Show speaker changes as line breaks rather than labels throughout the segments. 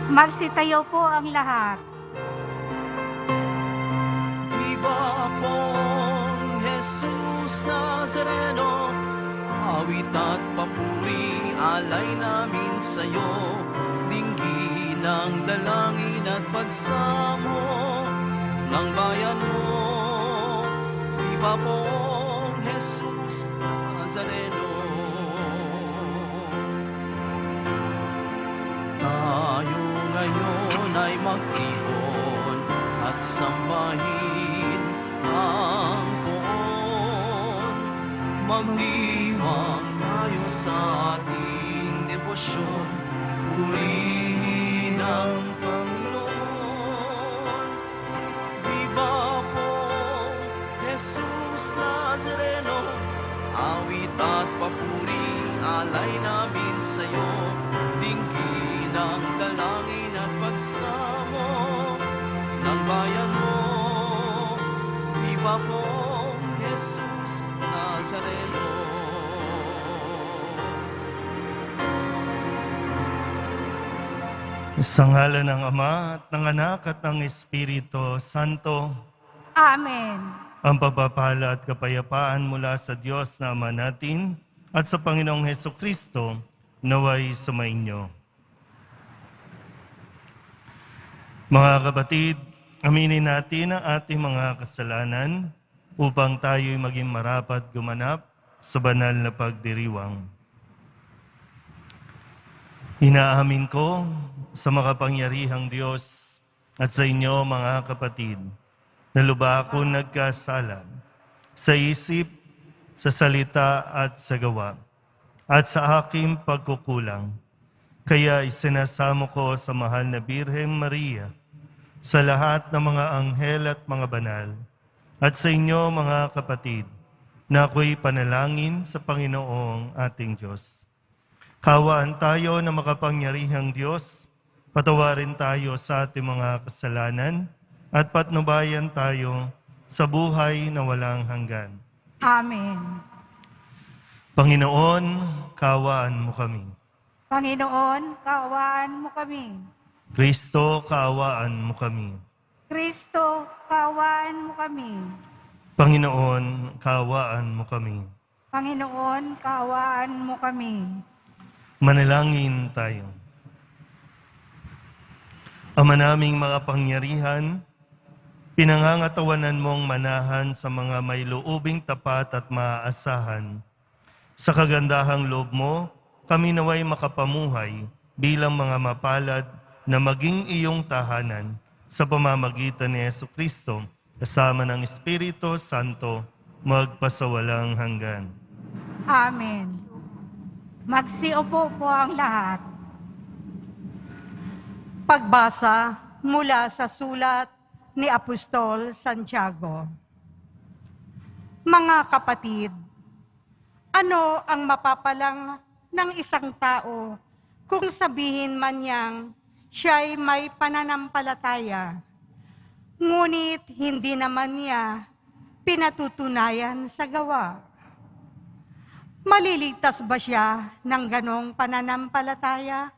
Magsitayo po ang lahat.
Viva pong Jesus Nazareno, awit at papuri alay namin sa'yo, dinggin ang dalangin at pagsamo ng bayan mo. Viva pong Jesus Nazareno. Tayo ngayon ay magtion at sambahin ang poon. Magdiwang tayo sa ating debosyon, purihin ang Panginoon. Viva po, Jesus Nazareno, awit at papuri alay namin sa'yo, dinggin ang dalangin at pagsamo ng bayan mo. Viva po, Jesus Nazareno.
Sa ngalan ng Ama at ng Anak at ng Espiritu Santo,
Amen.
ang pagpapala at kapayapaan mula sa Diyos na Ama natin at sa Panginoong Hesukristo naway sumainyo. Mga kapatid, aminin natin ang ating mga kasalanan upang tayo'y maging marapat gumanap sa banal na pagdiriwang. Inaamin ko sa makapangyarihang Diyos at sa inyo mga kapatid, na lubha akong nagkasala sa isip, sa salita at sa gawa, at sa aking pagkukulang. Kaya isinasamo ko sa mahal na Birhen Maria, sa lahat ng mga anghel at mga banal, at sa inyo mga kapatid, na ako'y panalangin sa Panginoong ating Diyos. Kawaan tayo na makapangyarihang Diyos, patawarin tayo sa ating mga kasalanan, at patnubayan tayo sa buhay na walang hanggan.
Amen.
Panginoon, kaawaan mo kami.
Panginoon, kaawaan mo kami.
Kristo, kaawaan mo kami.
Kristo, kaawaan mo kami.
Panginoon, kaawaan mo kami.
Panginoon, kaawaan mo kami.
Manalangin tayo. Ama naming makapangyarihan, pinangangatawanan mong manahan sa mga may loobing tapat at maaasahan. Sa kagandahang loob mo, kami naway makapamuhay bilang mga mapalad na maging iyong tahanan sa pamamagitan ni Jesucristo, kasama ng Espiritu Santo, magpasawalang hanggan.
Amen. Magsiupo po ang lahat. Pagbasa mula sa sulat ni Apostol Santiago. Mga kapatid, ano ang mapapalang ng isang tao kung sabihin man niyang siya'y may pananampalataya, ngunit hindi naman niya pinatutunayan sa gawa? Maliligtas ba siya ng ganong pananampalataya?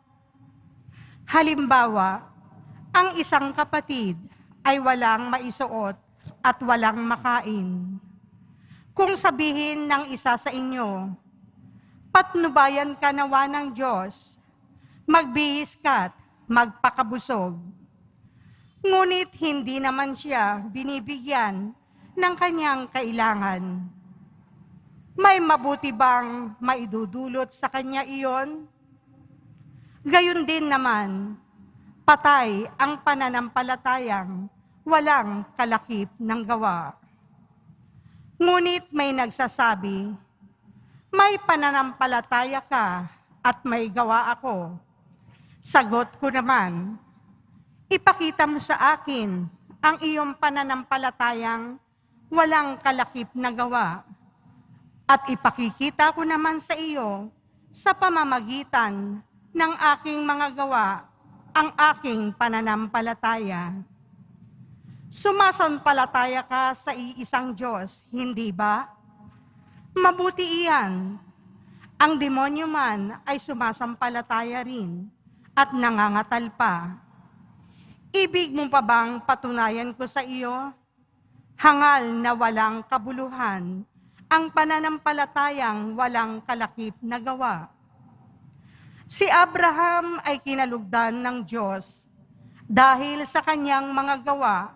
Halimbawa, ang isang kapatid ay walang maisuot at walang makain. Kung sabihin ng isa sa inyo, patnubayan ka nawa ng Diyos, magbihis ka't magpakabusog. Ngunit hindi naman siya binibigyan ng kanyang kailangan. May mabuti bang maidudulot sa kanya iyon? Gayon din naman, patay ang pananampalatayang walang kalakip ng gawa. Ngunit may nagsasabi, may pananampalataya ka at may gawa ako. Sagot ko naman, ipakita mo sa akin ang iyong pananampalatayang walang kalakip na gawa. At ipakikita ko naman sa iyo sa pamamagitan ng aking mga gawa ang aking pananampalataya. Sumasampalataya ka sa iisang Diyos, hindi ba? Mabuti iyan. Ang demonyo man ay sumasampalataya rin. at nangangatal pa. Ibig mo pa bang patunayan ko sa iyo? Hangal na walang kabuluhan, ang pananampalatayang walang kalakip na gawa. Si Abraham ay kinalugdan ng Diyos dahil sa kanyang mga gawa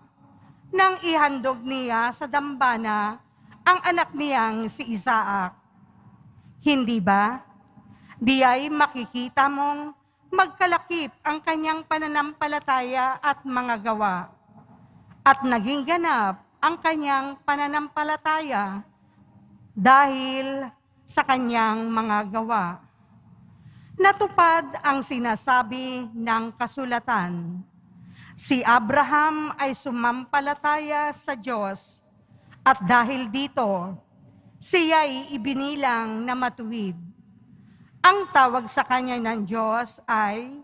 nang ihandog niya sa dambana ang anak niyang si Isaac. Hindi ba? Di ay makikita mong magkalakip ang kanyang pananampalataya at mga gawa. At naging ganap ang kanyang pananampalataya dahil sa kanyang mga gawa. Natupad ang sinasabi ng kasulatan. Si Abraham ay sumampalataya sa Diyos at dahil dito, siya'y ibinilang na matuwid. Ang tawag sa kanya ng Diyos ay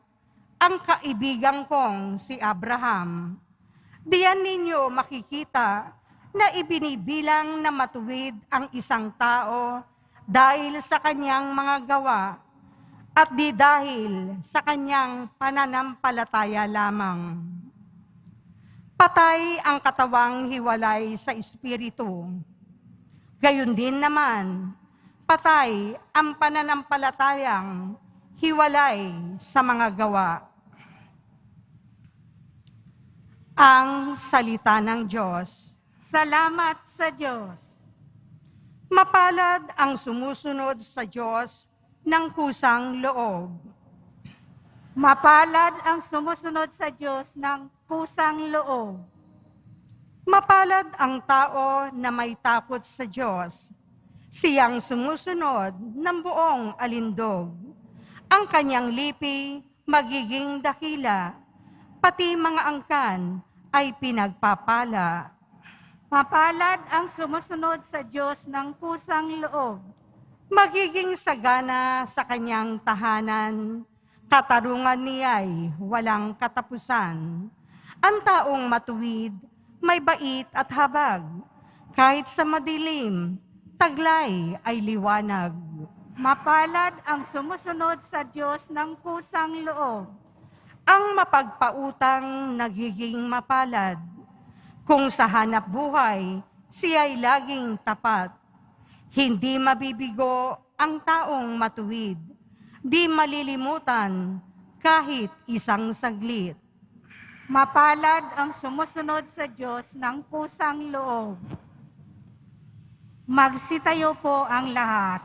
ang kaibigan kong si Abraham. Diyan ninyo makikita na ibinibilang na matuwid ang isang tao dahil sa kanyang mga gawa at di dahil sa kanyang pananampalataya lamang. Patay ang katawang hiwalay sa espiritu. Gayon din naman, patay ang pananampalatayang hiwalay sa mga gawa. Ang salita ng Diyos.
Salamat sa Diyos.
Mapalad ang sumusunod sa Diyos ng kusang loob.
Mapalad ang sumusunod sa Diyos ng kusang loob.
Mapalad ang tao na may takot sa Diyos. Siyang sumusunod ng buong alindog. Ang kanyang lipi magiging dakila, pati mga angkan ay pinagpapala.
Mapalad ang sumusunod sa Diyos ng kusang loob.
Magiging sagana sa kanyang tahanan, katarungan niya'y walang katapusan. Ang taong matuwid, may bait at habag, kahit sa madilim, taglay ay liwanag.
Mapalad ang sumusunod sa Diyos ng kusang loob.
Ang mapagpautang nagiging mapalad. Kung sa hanap buhay, siya'y laging tapat. Hindi mabibigo ang taong matuwid. Di malilimutan kahit isang saglit.
Mapalad ang sumusunod sa Diyos ng kusang loob. Magsitayo po ang lahat.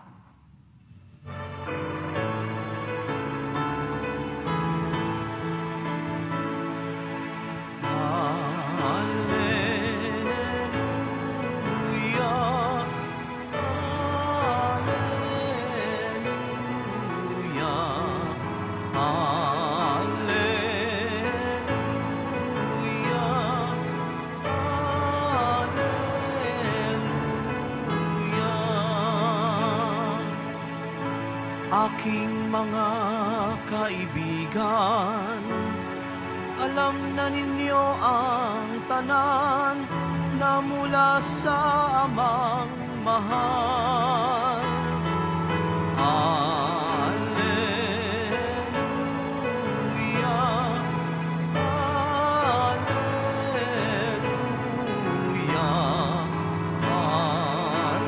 Aking mga kaibigan, alam na ninyo ang tanan na mula sa amang mahal. Alleluia, alleluia, alleluia.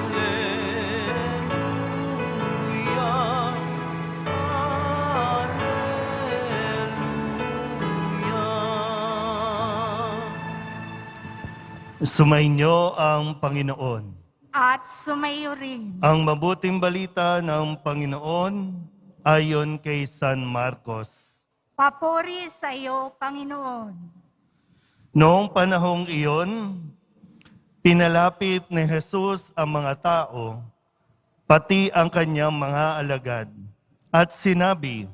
Sumainyo ang Panginoon.
At sumayo rin.
Ang mabuting balita ng Panginoon ayon kay San Marcos.
Papuri sa iyo, Panginoon.
Noong panahong iyon, pinalapit ni Jesus ang mga tao, pati ang kanyang mga alagad, at sinabi,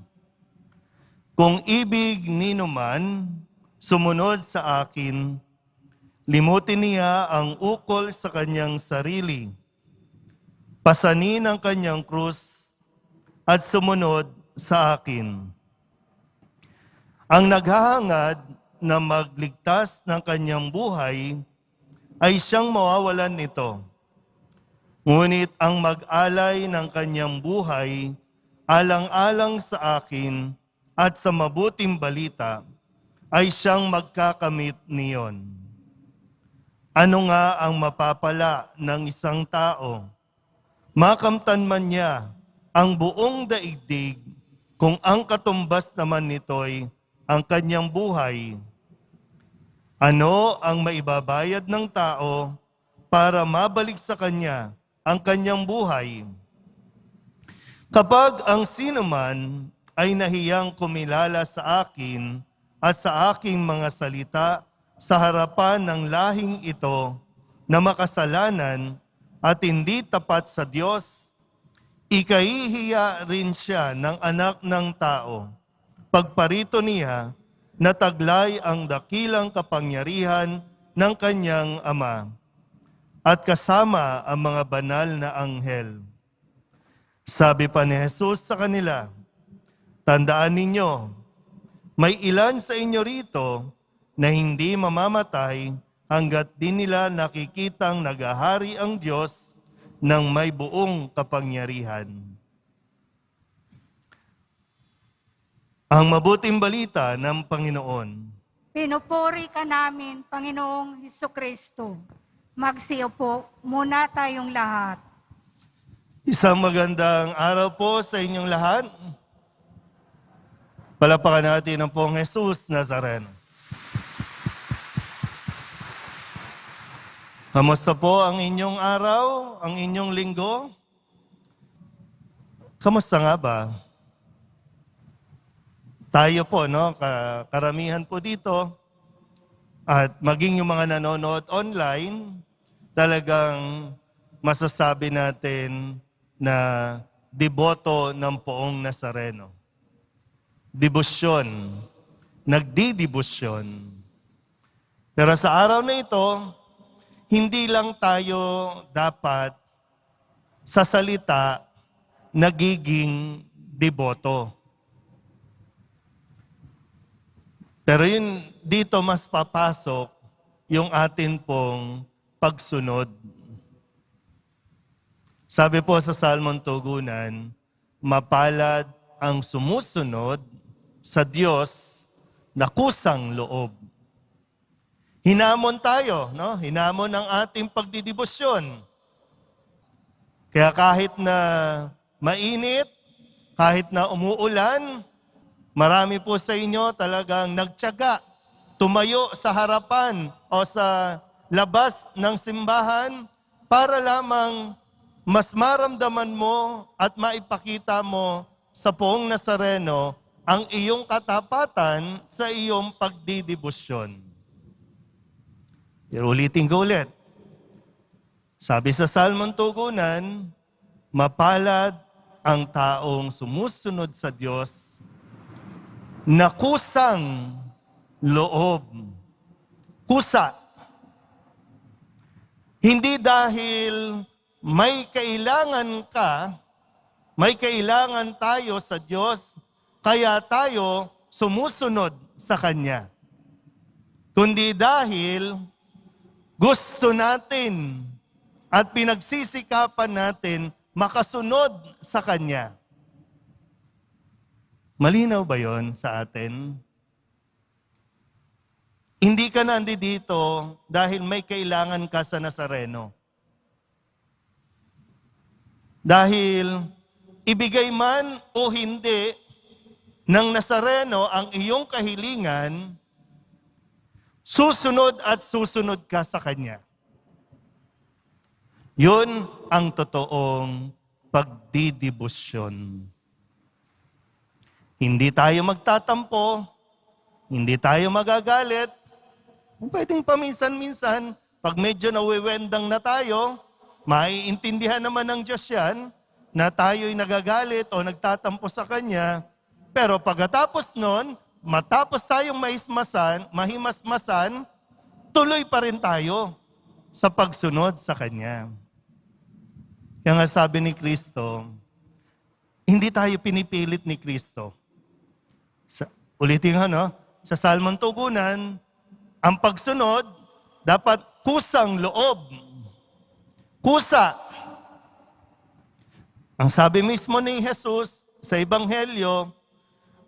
"Kung ibig nino man sumunod sa akin, limutin niya ang ukol sa kanyang sarili, pasanin ang kanyang krus, at sumunod sa akin. Ang naghahangad na magligtas ng kanyang buhay ay siyang mawawalan nito. Ngunit ang mag-alay ng kanyang buhay, alang-alang sa akin, at sa mabuting balita ay siyang magkakamit niyon. Ano nga ang mapapala ng isang tao? Makamtan man niya ang buong daigdig kung ang katumbas naman nito'y ang kanyang buhay. Ano ang maibabayad ng tao para mabalik sa kanya ang kanyang buhay? Kapag ang sinuman ay nahiyang kumilala sa akin at sa aking mga salita sa harapan ng lahing ito na makasalanan at hindi tapat sa Diyos, ikahihiya rin siya ng anak ng tao. Pagparito niya, nataglay ang dakilang kapangyarihan ng kanyang Ama at kasama ang mga banal na anghel. Sabi pa ni Jesus sa kanila, tandaan ninyo, may ilan sa inyo rito na hindi mamamatay hanggat di nila nakikitang naghahari ang Diyos ng may buong kapangyarihan. Ang mabuting balita ng Panginoon.
Pinupuri ka namin, Panginoong Hesukristo. Magsiupo muna tayong lahat.
Isang magandang araw po sa inyong lahat. Palapakan natin ang pong Jesus Nazareno. Kamusta po ang inyong araw, ang inyong linggo? Kamusta nga ba? Tayo po, no? Karamihan po dito, at maging yung mga nanonood online, talagang masasabi natin na deboto ng poong Nazareno. Debosyon, nagdidibosyon. Pero sa araw na ito, hindi lang tayo dapat sa salita nagiging deboto. Pero yun, dito mas papasok yung atin pong pagsunod. Sabi po sa Salmon Tugunan, mapalad ang sumusunod sa Diyos na kusang loob. Hinamon tayo, no? Hinamon ang ating pagdidibosyon. Kaya kahit na mainit, kahit na umuulan, marami po sa inyo talagang nagtiyaga, tumayo sa harapan o sa labas ng simbahan para lamang mas maramdaman mo at maipakita mo sa poong Nazareno ang iyong katapatan sa iyong pagdidibosyon. Pero ulitin ko ulit. Sabi sa Salmon Tugunan, mapalad ang taong sumusunod sa Diyos na kusang loob. Kusa. Hindi dahil may kailangan ka, may kailangan tayo sa Diyos, kaya tayo sumusunod sa Kanya. Kundi dahil gusto natin at pinagsisikapan natin makasunod sa Kanya. Malinaw ba yon sa atin? Hindi ka nandito dahil may kailangan ka sa Nazareno. Dahil ibigay man o hindi ng Nazareno ang iyong kahilingan, susunod at susunod ka sa Kanya. Yun ang totoong pagdidibosyon. Hindi tayo magtatampo, hindi tayo magagalit. Pwedeng paminsan-minsan, pag medyo nawiwendang na tayo, maiintindihan naman ng Diyos yan, na tayo'y nagagalit o nagtatampo sa Kanya, pero pagkatapos nun, matapos tayong mahimasmasan, tuloy pa rin tayo sa pagsunod sa Kanya. Kaya nga sabi ni Kristo, hindi tayo pinipilit ni Kristo. Ulitin nga, sa Salmon Tugunan, ang pagsunod dapat kusang loob. Kusa. Ang sabi mismo ni Jesus sa Ebanghelyo,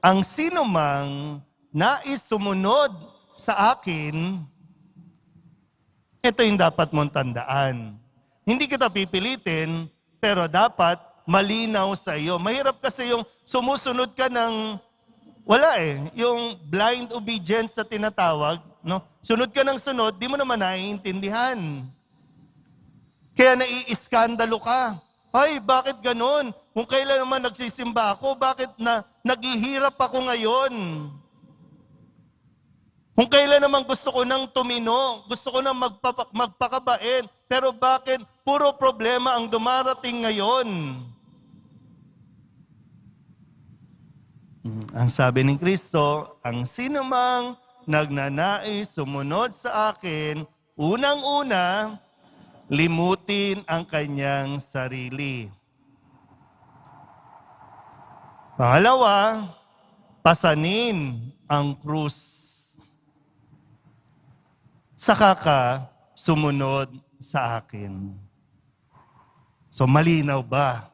ang sinumang nais sumunod sa akin, ito yung dapat mong tandaan. Hindi kita pipilitin, pero dapat malinaw sa iyo. Mahirap kasi yung sumusunod ka ng, yung blind obedience sa tinatawag. No? Sunod ka ng sunod, di mo naman naiintindihan. Kaya naiiskandalo ka. Ay, bakit ganun? Kung kailan naman nagsisimba ako, bakit naghihirap ako ngayon? Kung kailan naman gusto ko nang tumino, gusto ko nang magpakabait, pero bakit puro problema ang dumarating ngayon? Ang sabi ni Kristo, ang sinumang nagnanais sumunod sa akin, unang-una, limutin ang kanyang sarili. Pangalawa, pasanin ang krus. Saka ka sumunod sa akin. So malinaw ba?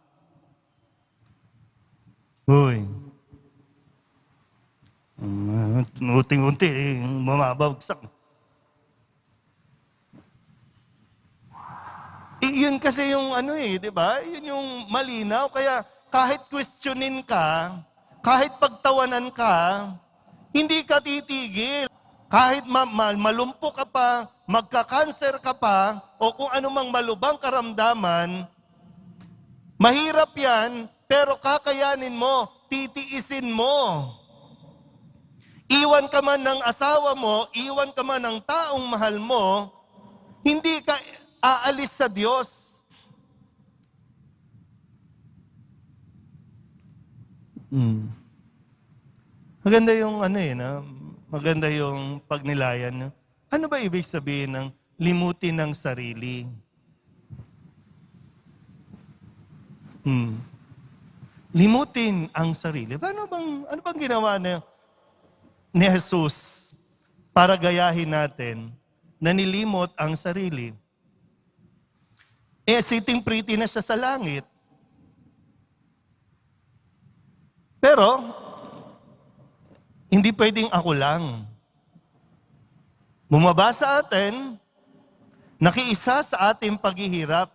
Uy. Unti-unti, mamabagsak. Yun kasi yung di ba? Yun yung malinaw. Kaya kahit questionin ka, kahit pagtawanan ka, hindi ka titigil. Kahit malumpo ka pa, magka-cancer ka pa, o kung anumang malubang karamdaman, mahirap yan, pero kakayanin mo, titiisin mo. Iwan ka man ng asawa mo, iwan ka man ng taong mahal mo, hindi ka aalis sa Diyos. Maganda yung maganda yung pagnilayan. Ano ba ibig sabihin ng limutin ng sarili? Limutin ang sarili. Ano bang ginawa ni Jesus para gayahin natin na nilimot ang sarili? Sitting pretty na siya sa langit. Pero, hindi pwedeng ako lang. Bumaba sa atin, nakiisa sa ating paghihirap.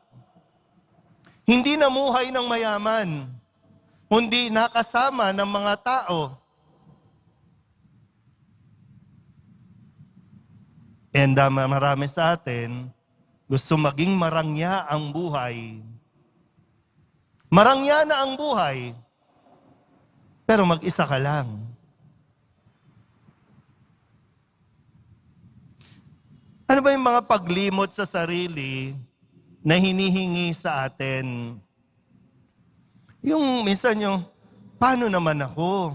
Hindi namuhay ng mayaman, kundi nakasama ng mga tao. And marami sa atin, gusto maging marangya ang buhay. Marangya na ang buhay, pero mag-isa ka lang. Ano ba yung mga paglimot sa sarili na hinihingi sa atin? Yung minsan paano naman ako?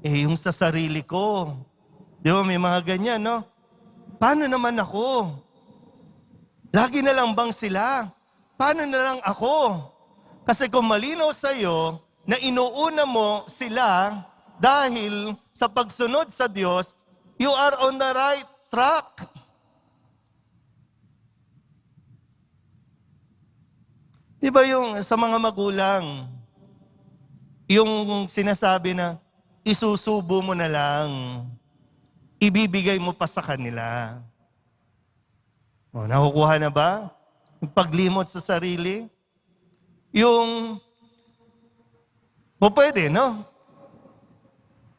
Yung sa sarili ko. Di ba may mga ganyan, no? Paano naman ako? Lagi na lang bang sila? Paano na lang ako? Kasi kung malinaw sa'yo na inuuna mo sila dahil sa pagsunod sa Diyos, you are on the right track. Di ba yung sa mga magulang, yung sinasabi na isusubo mo na lang, ibibigay mo pa sa kanila. Nakukuha na ba? Yung paglimot sa sarili? Pwede, no?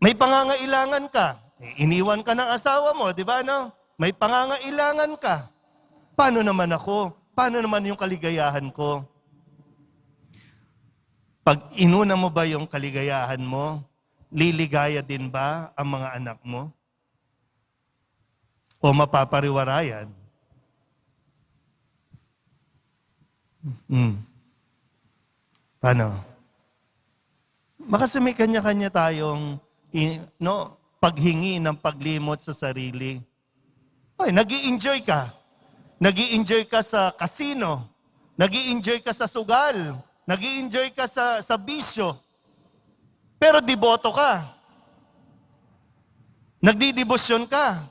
May pangangailangan ka. Iniwan ka ng asawa mo, di ba, no? May pangangailangan ka. Paano naman ako? Paano naman yung kaligayahan ko? Pag inuna mo ba yung kaligayahan mo, liligaya din ba ang mga anak mo? O mapapariwarayan? Paano? Kasi may kanya-kanya tayong paghingi ng paglimot sa sarili. Nag-i-enjoy ka. Nag-i-enjoy ka sa casino. Nag-i-enjoy ka sa sugal. Nag-i-enjoy ka sa bisyo. Pero deboto ka. Nagdidebosyon ka.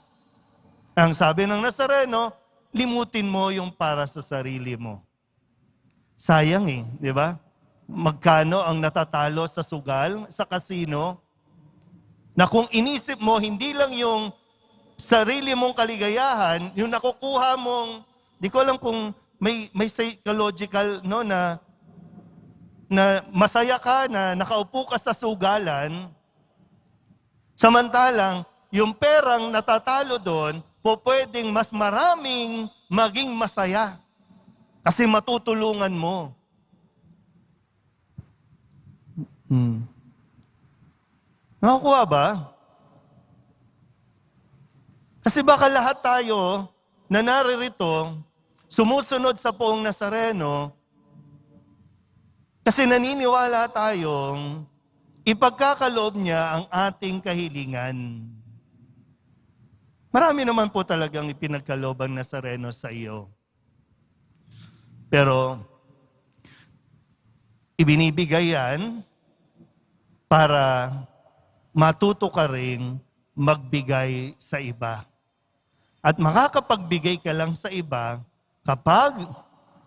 Ang sabi ng Nazareno, limutin mo yung para sa sarili mo. Sayang di ba? Magkano ang natatalo sa sugal, sa casino? na kung inisip mo, hindi lang yung sarili mong kaligayahan, yung nakukuha mong, di ko alam kung may psychological, no, na masaya ka, na nakaupo ka sa sugalan, samantalang yung perang natatalo doon, pwedeng mas maraming maging masaya. Kasi matutulungan mo. Nakakuha ba? Kasi baka lahat tayo na naririto, sumusunod sa Poong Nazareno, kasi naniniwala tayong ipagkakaloob niya ang ating kahilingan. Marami naman po talagang ipinagkaloob ang Nazareno sa iyo. Pero ibinibigay yan para matuto ka rin magbigay sa iba. At makakapagbigay ka lang sa iba kapag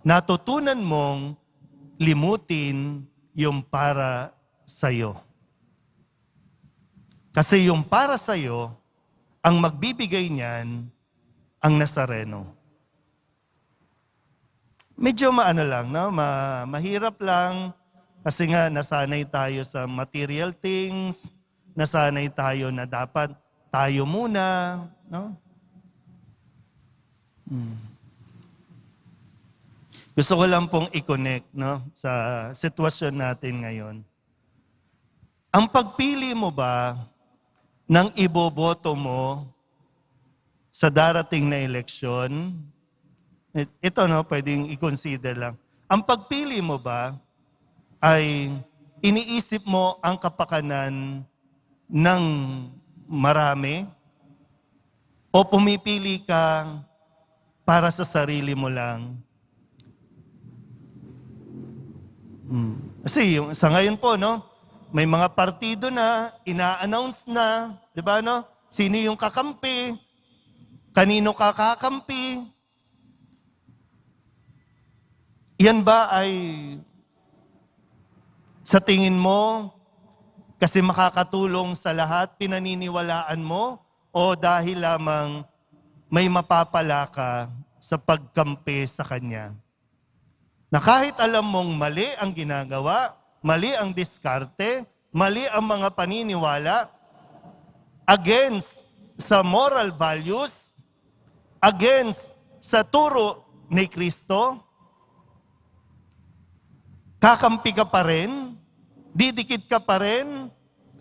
natutunan mong limutin yung para sa'yo. Kasi yung para sa'yo, ang magbibigay niyan, ang Nazareno. Medyo maano lang, no? Mahirap lang kasi nga nasanay tayo sa material things, nasanay tayo na dapat tayo muna, no? Gusto ko lang pong i-connect, no, sa sitwasyon natin ngayon. Ang pagpili mo ba ng iboboto mo sa darating na eleksyon, ito, no, pwedeng i-consider lang. Ang pagpili mo ba ay iniisip mo ang kapakanan ng marami o pumipili ka para sa sarili mo lang? Kasi yung, sa ngayon po, no, may mga partido na, ina-announce na, di ba, no? Sino yung kakampi, kanino kakakampi. Yan ba ay sa tingin mo kasi makakatulong sa lahat, pinaniniwalaan mo, o dahil lamang may mapapala ka sa pagkampi sa Kanya? Na kahit alam mong mali ang ginagawa, mali ang diskarte, mali ang mga paniniwala, against sa moral values, against sa turo ni Kristo, kakampi ka pa rin, didikit ka pa rin,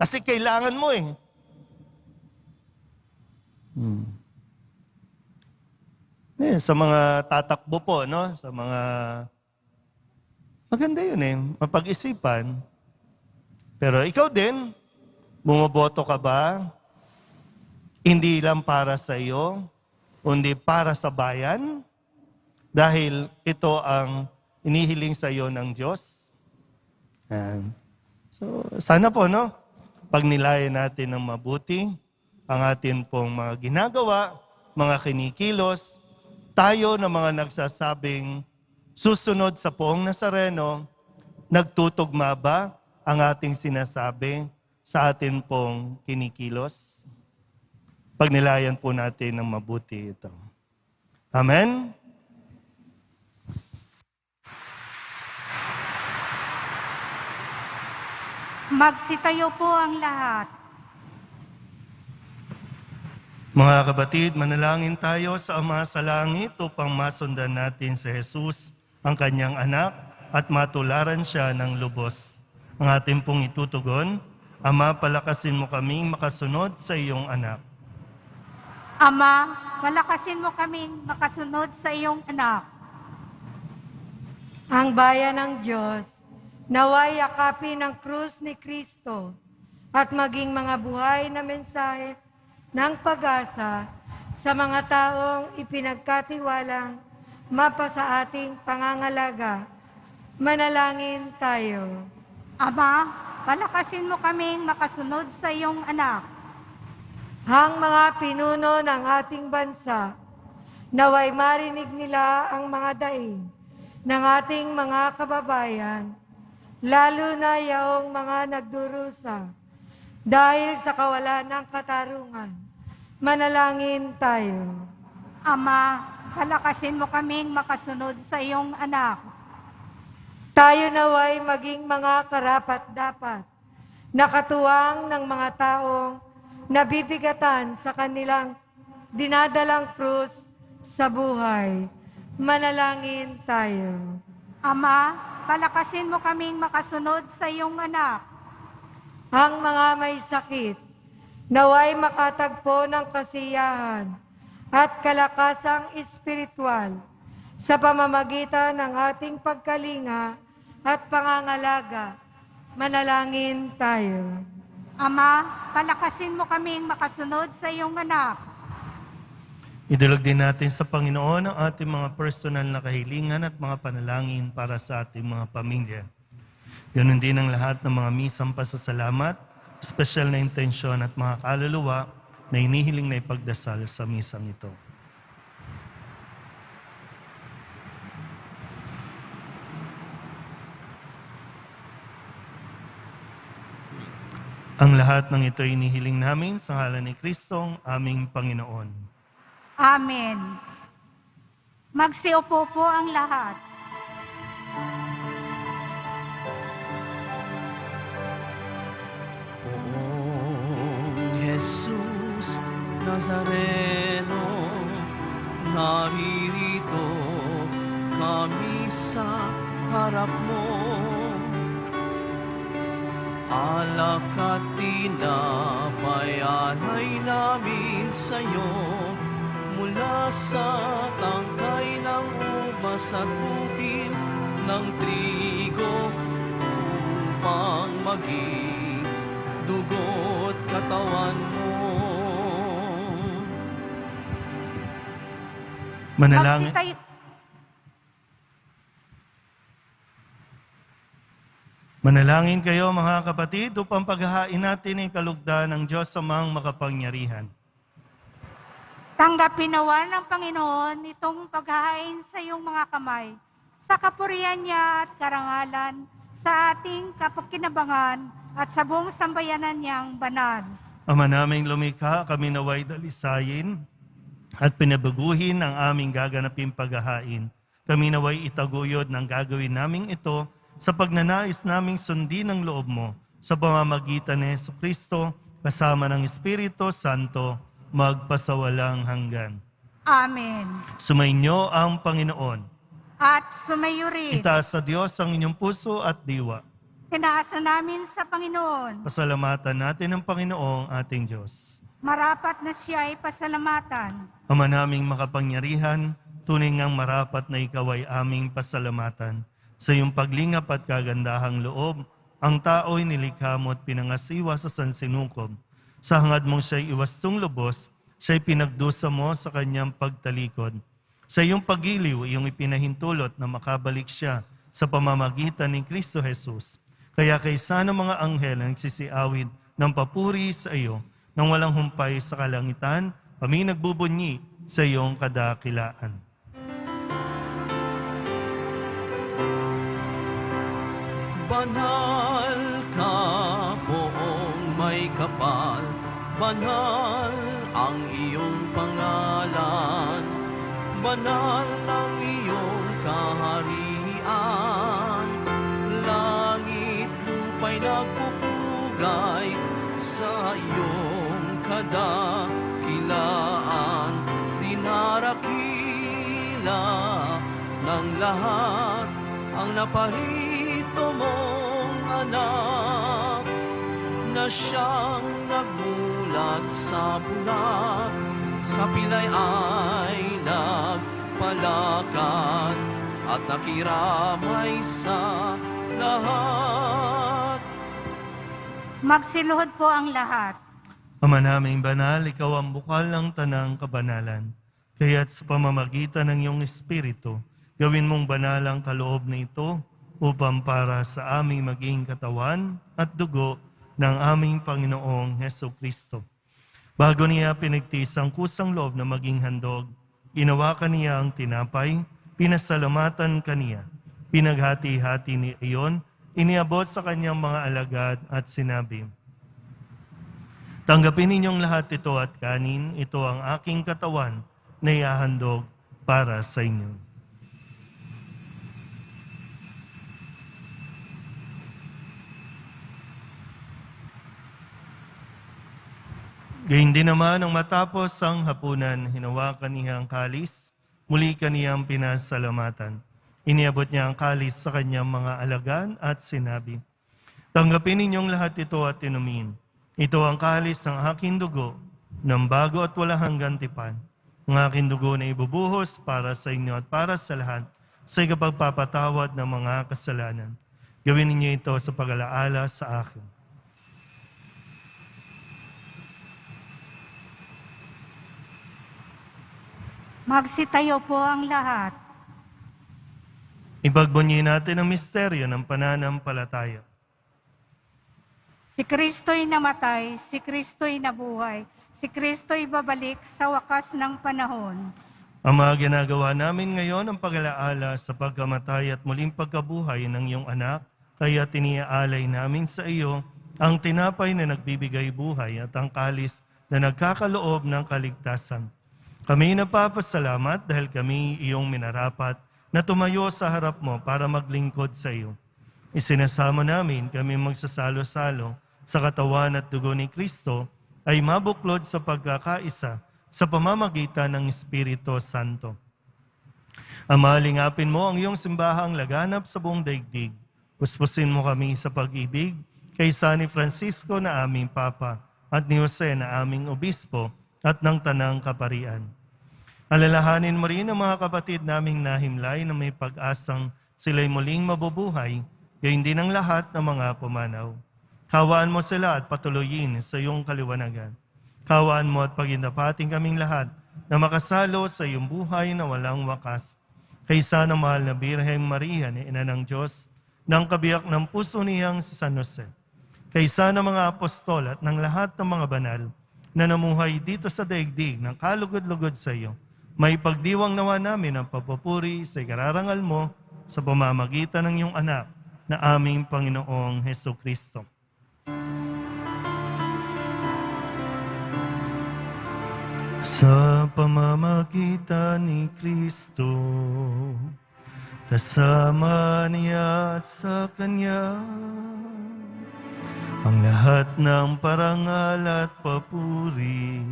kasi kailangan mo eh. Sa mga tatakbo po, no? Sa mga maganda yun eh, mapag-isipan. Pero ikaw din, bumoboto ka ba? Hindi lang para sa iyo, kundi para sa bayan? Dahil ito ang inihiling sa iyo ng Diyos. So, sana po, no? Pagnilayan natin ng mabuti ang atin pong mga ginagawa, mga kinikilos, tayo na mga nagsasabing susunod sa Poong Nazareno, nagtutugma ba ang ating sinasabi sa atin pong kinikilos? Pagnilayan po natin ng mabuti ito. Amen?
Magsitayo po ang lahat.
Mga kapatid, manalangin tayo sa Ama sa Langit upang masundan natin si Jesus, ang Kanyang anak, at matularan siya ng lubos. Ang ating pong itutugon, Ama, palakasin mo kaming makasunod sa iyong anak.
Ama, palakasin mo kaming makasunod sa iyong anak.
Ang bayan ng Diyos, naway yakapin ang krus ni Kristo at maging mga buhay na mensahe ng pag-asa sa mga taong ipinagkatiwalang mapa sa ating pangangalaga. Manalangin tayo.
Ama, palakasin mo kaming makasunod sa iyong anak.
Ang mga pinuno ng ating bansa, naway marinig nila ang mga daing ng ating mga kababayan, lalo na yaong mga nagdurusa Dahil sa kawalan ng katarungan, manalangin tayo.
Ama, palakasin mo kaming makasunod sa iyong anak.
Tayo naway maging mga karapat-dapat, nakatuwang ng mga taong nabibigatan sa kanilang dinadalang krus sa buhay. Manalangin tayo.
Ama, palakasin mo kaming makasunod sa iyong anak.
Ang mga may sakit, naway makatagpo ng kasiyahan at kalakasang espiritual sa pamamagitan ng ating pagkalinga at pangangalaga. Manalangin tayo.
Ama, palakasin mo kaming makasunod sa iyong anak.
Idulog din natin sa Panginoon ang ating mga personal na kahilingan at mga panalangin para sa ating mga pamilya. Ganun din ang lahat ng mga misang pasasalamat, espesyal na intensyon at mga kaluluwa na inihiling na ipagdasal sa misang ito. Ang lahat ng ito inihiling namin sa ngalan ni Kristong aming Panginoon.
Amen. Magsiupo po ang lahat.
Poong Jesus Nazareno, naririto kami sa harap mo. Alak at tinapay alay namin sa'yo, mula sa tangkay ng ubas at butil ng trigo, upang maging dugo't katawan mo.
Manalangin. Manalangin kayo mga kapatid upang paghahain natin ay kalugdan ng Diyos Amang makapangyarihan.
Tanggapin nawa ng Panginoon itong paghahain sa iyong mga kamay, sa kapurihan niya at karangalan, sa ating kapakinabangan at sa buong sambayanan niyang banal.
Ama naming lumikha, kami naway dalisayin at pinabaguhin ang aming gaganaping paghahain. Kami naway itaguyod ng gagawin naming ito sa pagnanais naming sundin ang loob mo sa pamamagitan ni Jesucristo kasama ng Espiritu Santo magpasawalang hanggan.
Amen.
Sumainyo ang Panginoon.
At sumayo rin.
Itaas sa Diyos ang inyong puso at diwa.
Tinaasa namin sa Panginoon.
Pasalamatan natin ang Panginoong ating Diyos.
Marapat na siya ay pasalamatan.
Ama naming makapangyarihan, tunay ngang marapat na ikaw ay aming pasalamatan. Sa iyong paglingap at kagandahang loob, ang tao'y nilikha mo at pinangasiwa sa sansinukob. Sa hangad mong siya'y iwastong lubos, siya'y pinagdusa mo sa kanyang pagtalikod. Sa iyong pagiliw, iyong ipinahintulot na makabalik siya sa pamamagitan ni Kristo Jesus. Kaya kaysa ng mga anghel na nagsisiawid ng papuri sa iyo, nang walang humpay sa kalangitan, kami nagbubunyi sa iyong kadakilaan.
Banal ka, poong may kapal, banal ang iyong pangalan, banal ang iyong kaharian, langit lupa'y nagpupugay sa iyong kadakilaan, dinarakila ng lahat ang naparito mong anak, na siyang nagmulat sa bulat, sa pilay ay nagpalakad, at nakiramay sa lahat.
Magsiluhod po ang lahat.
Ama naming banal, ikaw ang bukal ng tanang kabanalan. Kaya't sa pamamagitan ng iyong Espiritu, gawin mong banal ang kaloob na ito upang para sa aming maging katawan at dugo ng aming Panginoong Hesukristo. Bago niya pinagtiis ang kusang loob na maging handog, inawakan niya ang tinapay, pinasalamatan kaniya, pinaghati-hati ni iyon, iniabot sa kanyang mga alagad at sinabi, Tanggapin ninyong lahat ito at kanin, ito ang aking katawan na ihahandog para sa inyo. Gayun din naman ang matapos ang hapunan, hinawakan niya ang kalis, muli kaniyang pinasalamatan. Iniabot niya ang kalis sa kanyang mga alagan at sinabi, tanggapin ninyong lahat ito at inumin. Ito ang kalis ng aking dugo, ng bago at walang hanggang tipan. Ang aking dugo na ibubuhos para sa inyo at para sa lahat sa ikapagpapatawad ng mga kasalanan. Gawin ninyo ito sa pag-alaala sa akin.
Magsitayo po ang lahat.
Ipagbunyi natin ang misteryo ng pananampalataya.
Si Kristo'y namatay, si Kristo'y nabuhay, si Kristo'y babalik sa wakas ng panahon.
Ang mga ginagawa namin ngayon ang pag-alaala sa pagkamatay at muling pagkabuhay ng iyong anak, kaya tiniaalay namin sa iyo ang tinapay na nagbibigay buhay at ang kalis na nagkakaloob ng kaligtasan. Kami napapasalamat dahil kami iyong minarapat na tumayo sa harap mo para maglingkod sa iyo. Isinasamo namin kami magsasalo-salo sa katawan at dugo ni Kristo ay mabuklod sa pagkakaisa sa pamamagitan ng Espiritu Santo. Ama, lingapin mo ang iyong simbahang laganap sa buong daigdig. Puspusin mo kami sa pag-ibig kay San Francisco na aming Papa at ni Jose na aming Obispo at ng Tanang Kaparian. Alalahanin mo rin ang mga kapatid naming nahimlay na may pag-asang sila'y muling mabubuhay, gayon din ang lahat ng mga pumanaw. Kawaan mo sila at patuloyin sa iyong kaliwanagan. Kawaan mo at pagindapating kaming lahat na makasalo sa iyong buhay na walang wakas. Kaysa ng mahal na Birheng Maria na Ina ng Diyos, ng kabiyak ng puso niyang si San Jose. Kaysa ng mga apostol at ng lahat ng mga banal na namuhay dito sa daigdig ng kalugod-lugod sa iyo, may pagdiwang nawa namin ang papupuri sa ikararangal mo sa pamamagitan ng iyong anak na aming Panginoong Hesukristo. Sa pamamagitan ni Kristo, kasama niya at sa Kanya, ang lahat ng parangal at papuri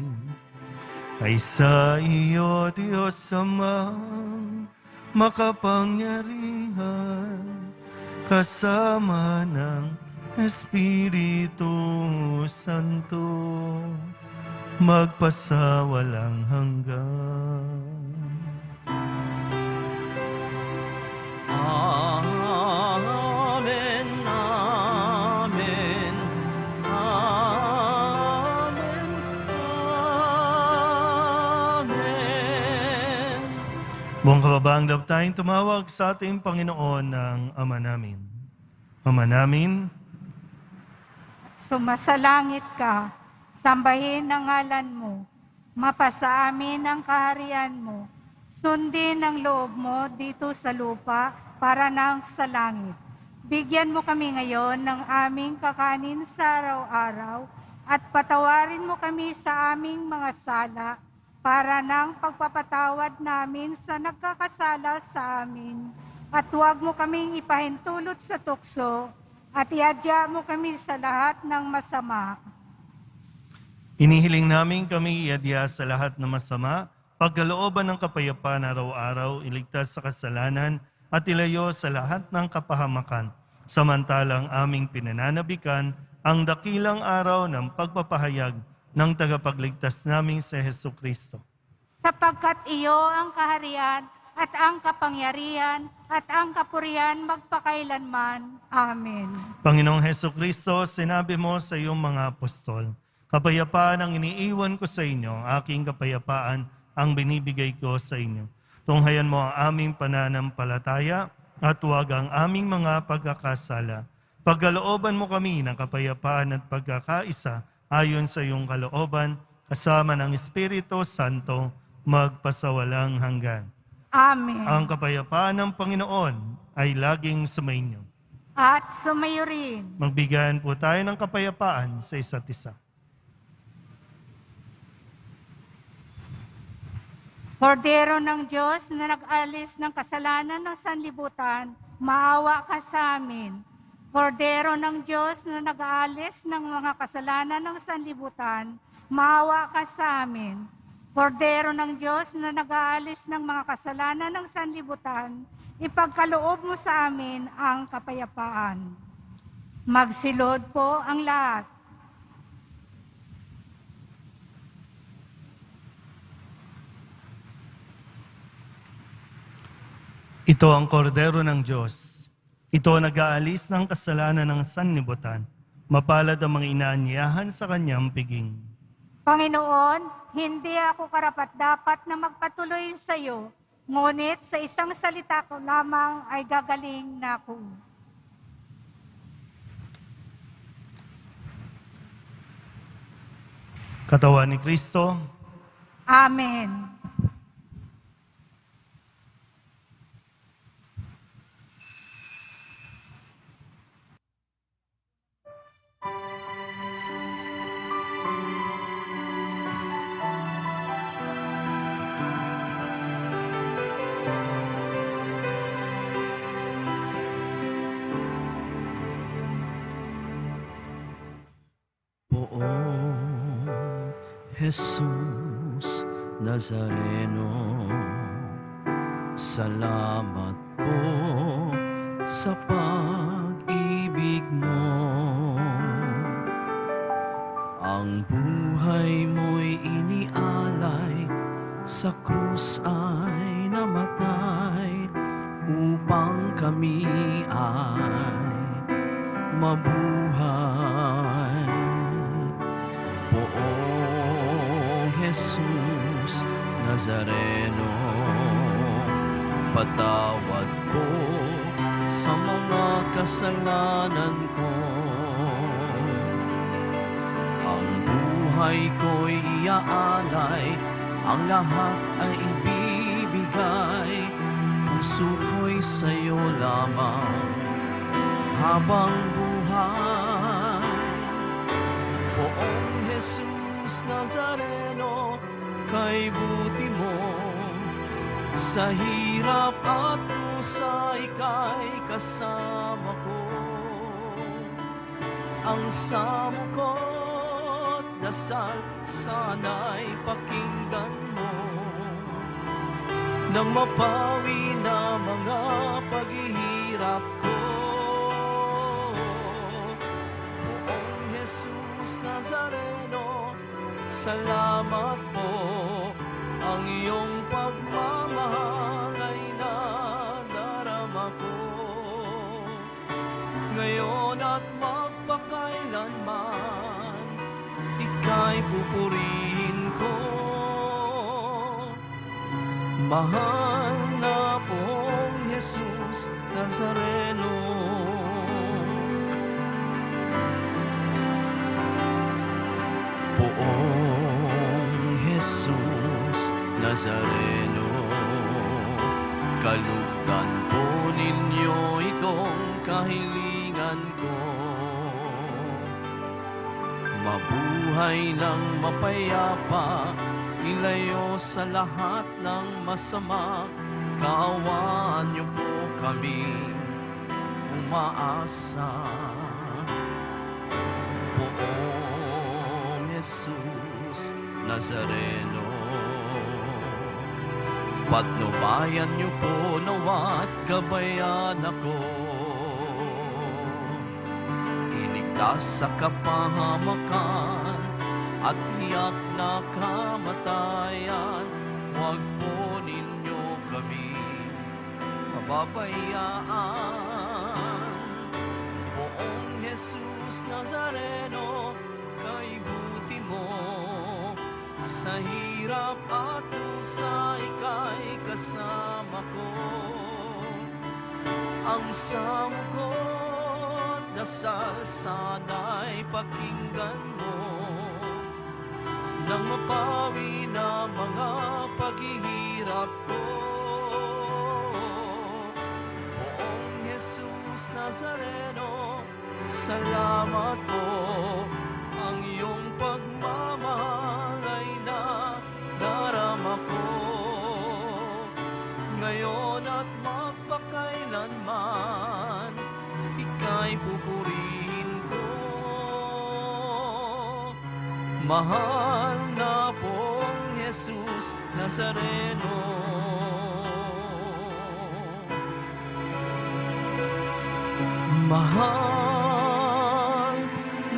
ay sa iyo, Diyos Amang makapangyarihan, kasama ng Espiritu Santo, magpasawalang hanggan.
Amen, amen, amen, amen.
Buong kababaang loob tayong tumawag sa ating Panginoon ng Ama namin. Ama namin,
Sumasalangit ka, sambahin ang ngalan mo, mapasa amin ang kaharian mo, sundin ang loob mo dito sa lupa para nang sa langit. Bigyan mo kami ngayon ng aming kakanin sa araw-araw at patawarin mo kami sa aming mga sala para nang pagpapatawad namin sa nagkakasala sa amin. At huwag mo kaming ipahintulot sa tukso at iadya mo kami sa lahat ng masama.
inihiling namin kami iadya sa lahat ng masama, pagkalooban ng kapayapaan araw-araw, iligtas sa kasalanan at ilayo sa lahat ng kapahamakan. Samantalang aming pinananabikan ang dakilang araw ng pagpapahayag ng tagapagligtas naming si Hesukristo.
Sapagkat iyo ang kaharian at ang kapangyarihan at ang kapurihan magpakailanman. Amen.
Panginoong Hesukristo, sinabi mo sa iyong mga apostol, kapayapaan ang iniiwan ko sa inyo, aking kapayapaan ang binibigay ko sa inyo. Tunghayan mo ang aming pananampalataya at huwag ang aming mga pagkakasala. Pagkalooban mo kami ng kapayapaan at pagkakaisa ayon sa iyong kalooban, kasama ng Espiritu Santo, magpasawalang hanggan.
Amen.
Ang kapayapaan ng Panginoon ay laging sumainyo.
At sumayo rin.
Magbigayan po tayo ng kapayapaan sa isa't isa.
Kordero ng Diyos na nag-alis ng kasalanan ng sanlibutan, maawa ka sa amin. Kordero ng Diyos na nag-aalis ng mga kasalanan ng sanlibutan, maawa ka sa amin. Kordero ng Diyos na nag-aalis ng mga kasalanan ng sanlibutan, ipagkaloob mo sa amin ang kapayapaan. Magsilod po ang lahat.
Ito ang kordero ng Diyos. Ito ang nag-aalis ng kasalanan ng sanlibutan. Mapalad ang mga inaanyayahan sa kanyang piging.
Panginoon, hindi ako karapat-dapat na magpatuloy sa iyo, ngunit sa isang salita ko lamang ay gagaling na ako.
Katawan ni Kristo,
Amen.
Poong Jesus Nazareno, salamat po sa pag-ibig mo. Ang buhay mo'y inialay, sa krus ay namatay, upang kami ay mabuhay. Poong Jesus Nazareno, patawad po sa mga kasalanan ko. Ang buhay ko'y iaalay, ang lahat ay ibibigay, puso ko'y sa'yo lamang habang buhay. Poong Jesus Nazareno, kay buti mo, sa hirap at dusa ika'y kasama ko. Ang samo ko't dasal sana'y pakinggan mo, nang mapawi na mga paghihirap ko. Poong Jesus Nazareno, salamat po, ang iyong pagmamahal ay nadarama ko. Ngayon at magpakailanman, ika'y pupurihin ko. Mahal na Poong Jesus Nazareno, Poong Jesus Nazareno, kalugdan po ninyo itong kahilingan ko. Mabuhay ng mapayapa, ilayo sa lahat ng masama, kaawaan niyo po kami umaasa. Poong Jesus Nazareno, patnubayan niyo po nawa't gabayan ako. Iligtas sa kapahamakan at tiyak na kamatayan, huwag po ninyo kami pababayaan. Poong Jesus Nazareno, kay buti mo, sa hirap at dusa ika'y kasama ko. Ang samo ko't dasal sana'y pakinggan mo, nang mapawi na mga paghihirap ko. Poong Jesus Nazareno, salamat po, ang iyong pagmamahal ay nadarama ko. ngayon at magpakailanman, ika'y pupurihin ko. Mahal na pong Jesus Nazareno, mahal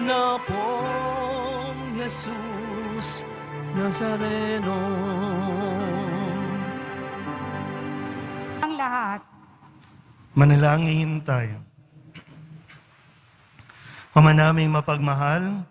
na pong Jesus Nazareno.
Ang lahat.
Manalangin tayo. Ama naming mapagmahal,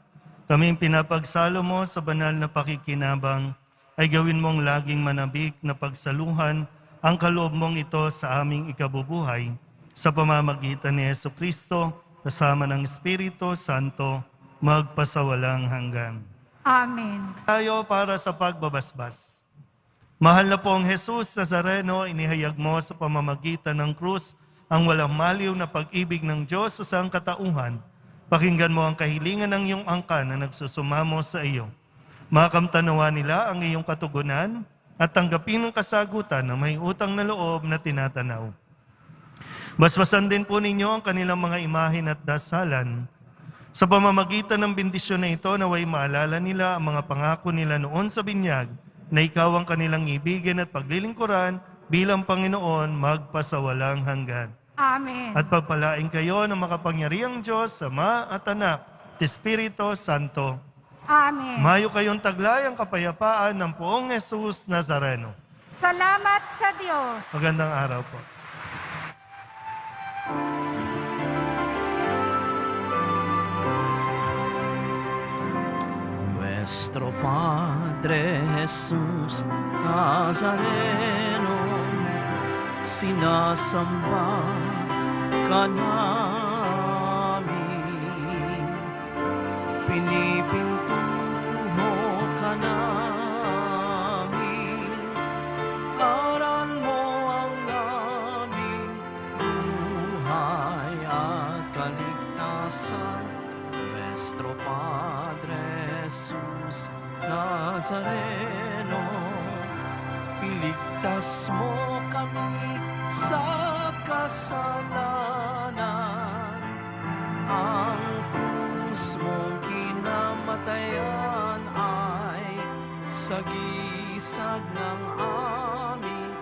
kaming pinapagsalo mo sa banal na pakikinabang, ay gawin mong laging manabik na pagsaluhan ang kaloob mong ito sa aming ikabubuhay sa pamamagitan ni Jesucristo kasama ng Espiritu Santo magpasawalang hanggan.
Amen.
Tayo para sa pagbabasbas. Mahal na pong Jesus Nazareno, inihayag mo sa pamamagitan ng krus ang walang maliw na pag-ibig ng Diyos sa sangkatauhan. Pakinggan mo ang kahilingan ng iyong angkan na nagsusumamo sa iyo. Makamtanawa nila ang iyong katugunan at tanggapin ang kasagutan na may utang na loob na tinatanaw. Basbasan din po ninyo ang kanilang mga imahin at dasalan. Sa pamamagitan ng bendisyon na ito, naway maalala nila ang mga pangako nila noon sa binyag na ikaw ang kanilang ibigin at paglilingkuran bilang Panginoon magpasawalang hanggan.
Amen.
At pagpalain kayo ng makapangyarihang Diyos, Ama at Anak, at Espiritu Santo.
Amen.
Mayo kayong taglay ang kapayapaan ng poong Jesus Nazareno.
Salamat sa Diyos.
Magandang araw po.
Nuestro Padre Jesús Nazareno, sinasamba ka namin, pinipintuho ka namin, aral mo ang aming buhay at kaligtasan. Nuestro Padre Jesus Nazareno, iligtas mo kami sa kasalanan. Ang krus mong kinamatayan ay sagisag ng aming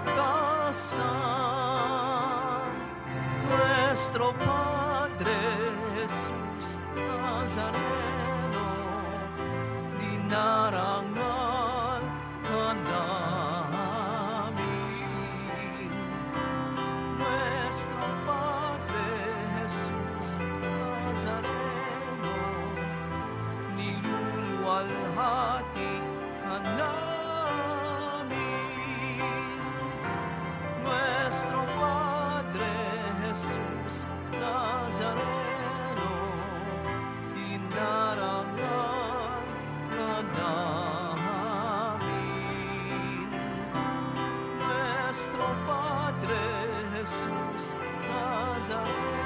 kaligtasan. Nuestro Padre Jesus Nazareno, dinarangan ka namin. Nuestro Padre Jesus Nazareno, niluluwalhati ka namin. Nuestro Padre Jesus Nazareno, dinarangan ka namin. Nuestro Padre Jesus Nazareno,